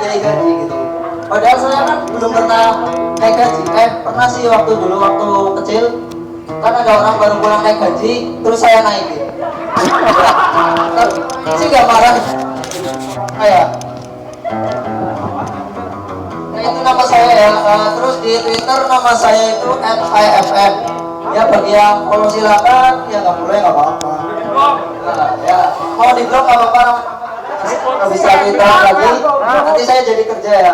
dibiayai gaji gitu. Padahal saya kan belum pernah naik gaji. Pernah sih waktu dulu waktu kecil kan ada orang baru pulang naik gaji terus saya naikin. Sih nggak marah kayak. Nah itu nama saya ya. Terus di Twitter nama saya itu @ifm. Ya bagi yang follow silakan, ya nggak boleh nggak apa-apa. Ya mau di blog nggak apa-apa. Nggak bisa Twitter lagi. Nanti saya jadi kerja ya.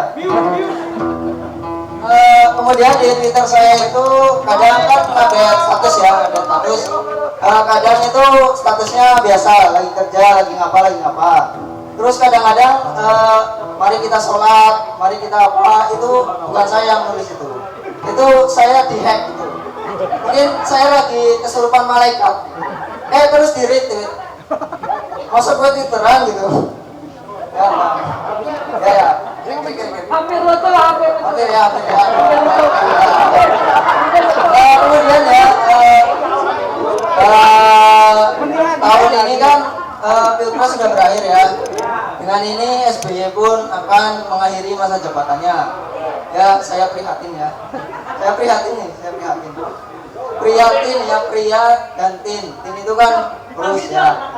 Kemudian di Twitter saya itu kadang kan ada status ya, ada status. Kadang itu statusnya biasa, lagi kerja, lagi ngapa. Terus kadang-kadang mari kita sholat, mari kita apa, itu bukan saya yang nulis itu. Itu saya dihack gitu. Mungkin saya lagi kesurupan malaikat. Terus di retweet. Masuk gue twitteran gitu. Ya. Hampir betul, hampir ya. Kemudian ya tahun ini kan Pilpres sudah berakhir ya. Dengan ini SBY pun akan mengakhiri masa jabatannya. Ya saya prihatin ya. Saya prihatin. Prihatin ya, pria dan tin itu kan kurus ya.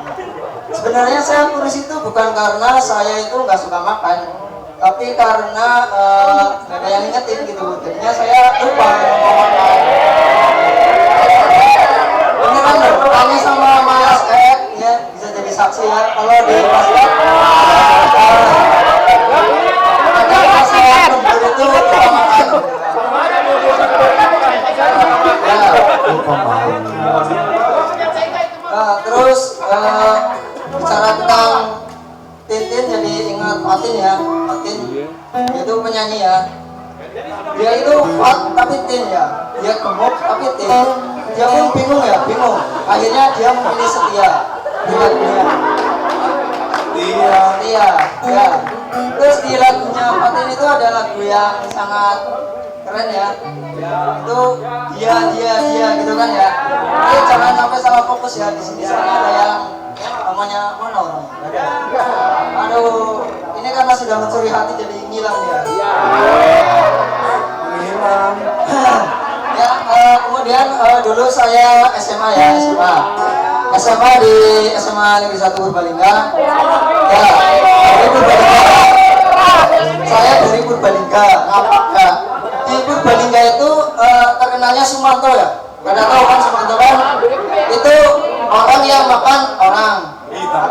Sebenarnya saya kurus itu bukan karena saya itu nggak suka makan, tapi karena nggak ada yang ingetin gitu. Jadinya saya lupa mau makan. Beneran loh, tanya sama Mas ya bisa jadi saksi ya. Kalau di pasar ada masalah lembur itu lupa makan. Terus bicara tentang Tintin jadi ingat Fatin ya. Fatin itu penyanyi ya. Dia itu fat tapi tin ya. Dia gemuk tapi tin. Dia pun bingung. Akhirnya dia memilih setia. Setia. Ya. Terus di lagunya Fatin itu ada lagu yang sangat keren ya. Itu dia gitu kan ya. Jadi jangan sampai salah fokus ya. Di sini soalnya ada yang namanya mana orang? Aduh, ini karena sudah mencuri hati jadi ngilang ya. Ngilang. Ya, kemudian dulu saya SMA ya, SMA di SMA Negeri 1 Purbalingga. Ya, dari Purbalingga. Saya dari Purbalingga. Ya. Di Purbalingga itu terkenalnya Sumanto ya. Pada tahu kan Sumanto kan? Itu orang yang makan orang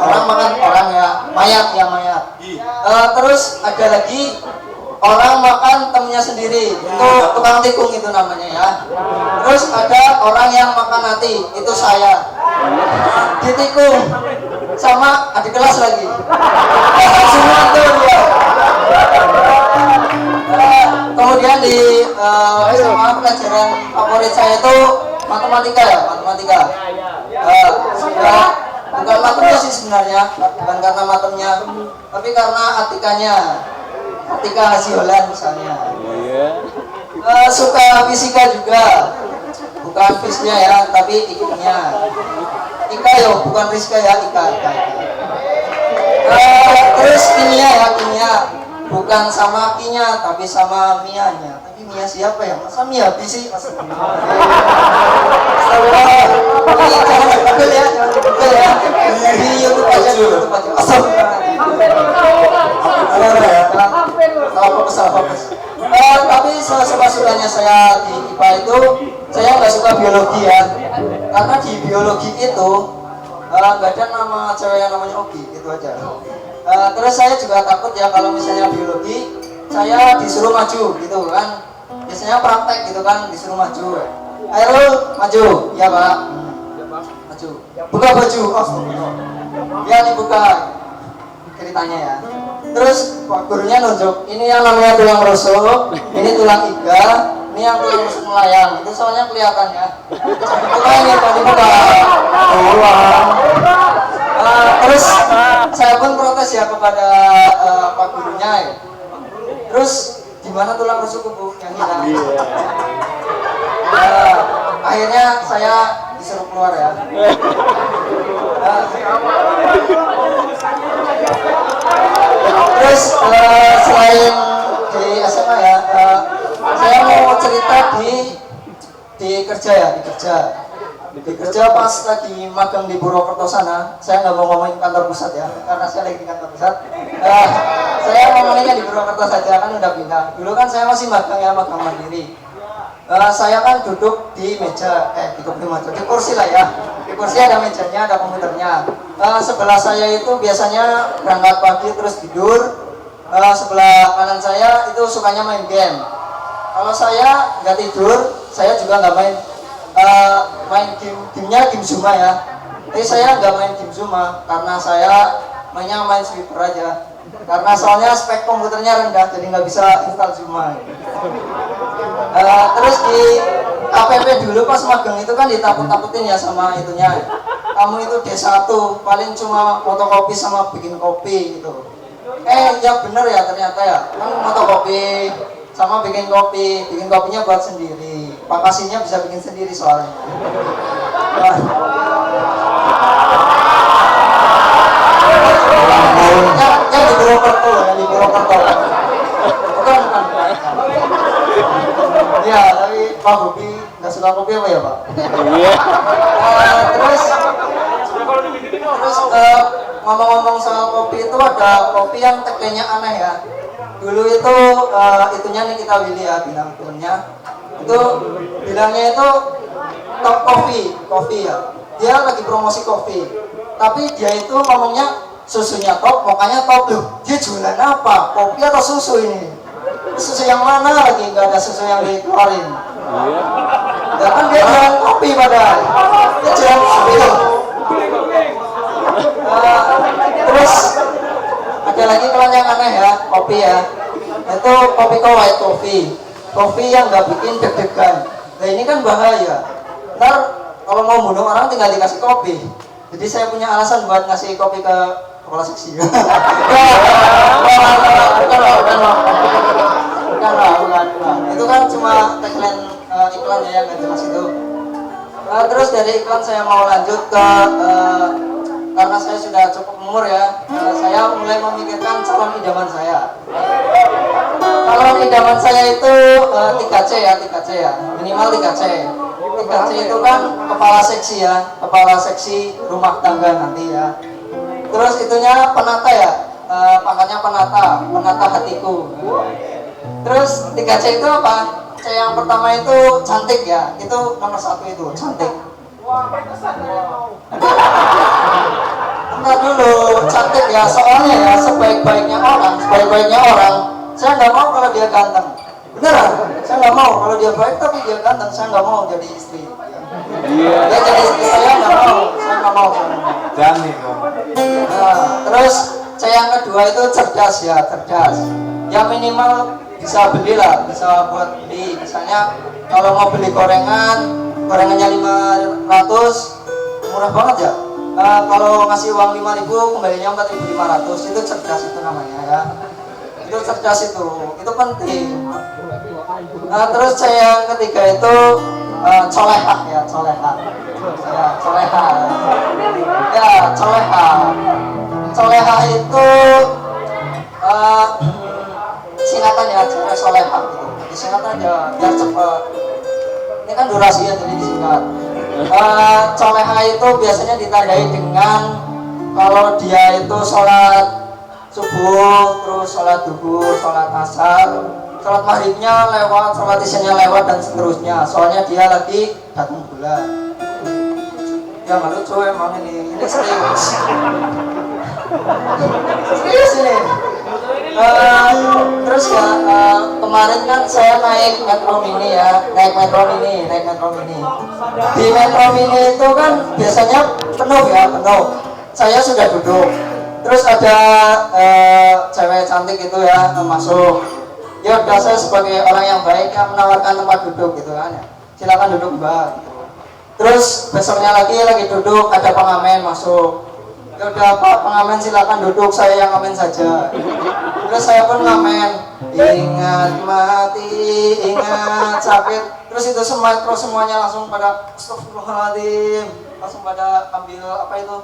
makan orang ya, mayat. Terus ada lagi orang makan temennya sendiri, itu tukang tikung itu namanya ya. Terus ada orang yang makan hati, itu saya ditikung sama adik kelas lagi. Semua tuh dia. Kemudian di SMA pelajaran favorit saya itu matematika. Bukan matemnya sih sebenarnya, bukan karena matemnya, tapi karena Atika Hasiolan misalnya. Suka fisika juga, bukan fisnya ya, tapi ikutnya. Ika yo, bukan Rizka ya, Ika. Terus kimia, bukan sama Kinya, tapi sama Mianya. Tapi Mia siapa ya? Masa Mia sih? Jangan dibukul ya. Di YouTube aja. Fokus. Tapi suka-sukanya saya di IPA itu, saya nggak suka biologi ya. Karena di biologi itu nggak ada nama cewek yang namanya Ogi, gitu aja. Terus saya juga takut ya kalau misalnya biologi, saya disuruh maju gitu kan. Biasanya praktek gitu kan, disuruh maju. Ayo maju, ya Pak. Maju. Buka baju. Ya dibuka. Ceritanya ya. Terus gurunya nunjuk, ini yang namanya tulang rusuk, ini tulang iga, ini yang tulang rusuk melayang. Itu soalnya kelihatan ya. Buka ini, dibuka. Terus saya pun protes ya kepada Pak gurunya ya. Terus gimana tulang rusukku Bu yang hilang? Akhirnya saya disuruh keluar ya. Terus selain di SMA ya, saya mau cerita di kerja ya, di kerja pas lagi magang di Purwokerto sana. Saya nggak mau ngomongin kantor pusat ya, karena saya lagi di kantor pusat. Saya ngomonginnya di Purwokerto saja, kan udah pindah. Dulu kan saya masih magang ya, magang mandiri. Saya kan duduk di meja, di kursi lah ya. Di kursi ada mejanya, ada komputernya. Sebelah saya itu biasanya berangkat pagi terus tidur. Sebelah kanan saya itu sukanya main game. Kalau saya nggak tidur, saya juga nggak main gamenya game Zuma ya. Tapi saya nggak main game Zuma karena saya mainnya main sweeper aja. Karena soalnya spek komputernya rendah, jadi nggak bisa install Zuma. Terus di KPP dulu pas magang itu kan ditakut-takutin ya sama itunya. Kamu itu D1, paling cuma fotokopi sama bikin kopi gitu. Ya bener ya ternyata ya, kan fotokopi sama bikin kopinya buat sendiri. Pakasinya bisa bikin sendiri soalnya. Yang di Purwokerto ya, di Purwokerto. Bukan. Ya, tapi Pak Bobi nggak suka kopi apa ya Pak? Iya. Terus ngomong-ngomong soal kopi itu ada kopi yang tagline-nya aneh ya. Dulu itu itunya nih kita Willy ya bilang filmnya. Itu bilangnya itu top kopi ya. Dia lagi promosi kopi. Tapi dia itu ngomongnya susunya top, mukanya top loh. Dia jualan apa? Kopi atau susu ini? Susu yang mana lagi? Nggak ada susu yang dikeluarin. Ya kan dia jualan kopi padahal. Dia jualan kopi loh. Terus ada lagi kalau yang aneh ya, kopi ya. Itu kopi white kopi yang nggak bikin deg-degan. Nah ini kan bahaya. Ntar kalau mau bunuh orang tinggal dikasih kopi. Jadi saya punya alasan buat ngasih kopi ke kepala seksi. Bukan. Itu kan cuma tagline iklan ya yang nggak jelas itu. Terus dari iklan saya mau lanjut ke karena saya sudah cukup umur ya, saya mulai memikirkan calon idaman saya. Calon idaman saya itu 3C ya, minimal 3C. 3C itu kan kepala seksi ya, kepala seksi rumah tangga nanti ya. Terus itunya penata ya, pangkatnya penata hatiku. Terus 3C itu apa? C yang pertama itu cantik ya, itu nomor 1 itu cantik. Entar dulu, cantik ya, soalnya ya sebaik-baiknya orang, saya nggak mau kalau dia ganteng. Beneran, saya nggak mau kalau dia baik tapi dia ganteng, saya nggak mau jadi istri. Dia jadi istri saya nggak mau. Jangan dong. Terus saya yang kedua itu cerdas. Ya minimal bisa beli lah, bisa buat beli. Misalnya kalau mau beli gorengannya 500, murah banget ya. Kalau ngasih uang 5.000 kembalinya 4.500, itu cerdas itu namanya ya. Itu cerdas itu penting. Terus saya yang ketiga itu coleha. Coleha itu singkatan ya, soleha gitu. Disingkat aja biar cepat. Ini kan durasi ya, jadi disingkat. Coleha itu biasanya ditandai dengan kalau dia itu sholat subuh, terus sholat duhur, sholat asar, sholat maghribnya lewat, sholat isyanya lewat dan seterusnya. Soalnya dia lagi datang bulan. Ya nggak lucu emang ini serius. Serius ini. Terus ya kemarin kan saya naik metro mini. Di metro mini itu kan biasanya penuh. Saya sudah duduk. Terus ada cewek cantik itu ya masuk. Ya udah, saya sebagai orang yang baik yang menawarkan tempat duduk gitu kan ya. Silakan duduk Mbak. Terus besoknya lagi duduk, ada pengamen masuk. Ya udah Pak, pengamen silakan duduk, saya yang ngamen saja. Terus saya pun ngamen, ingat mati, ingat sakit. Terus itu semuanya langsung pada astagfirullahaladzim, langsung pada ambil apa itu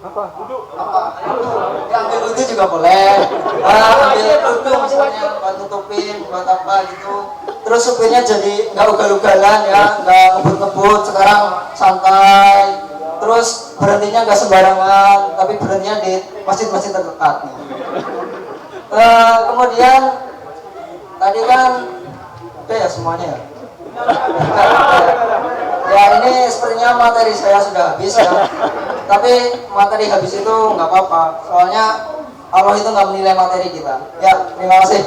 Ya, ambil wudhu juga boleh. Ambil wudhu misalnya buat tutupin, buat apa gitu. Terus supirnya jadi nggak ugal-ugalan ya, nggak ngebut-ngebut. Sekarang santai. Terus berhentinya nggak sembarangan, tapi berhentinya di masjid-masjid terdekat. Kemudian tadi kan udah ya semuanya ya. Ya ini sepertinya materi saya sudah habis ya. Tapi materi habis itu nggak apa-apa. Soalnya Allah itu nggak menilai materi kita. Ya, terima kasih.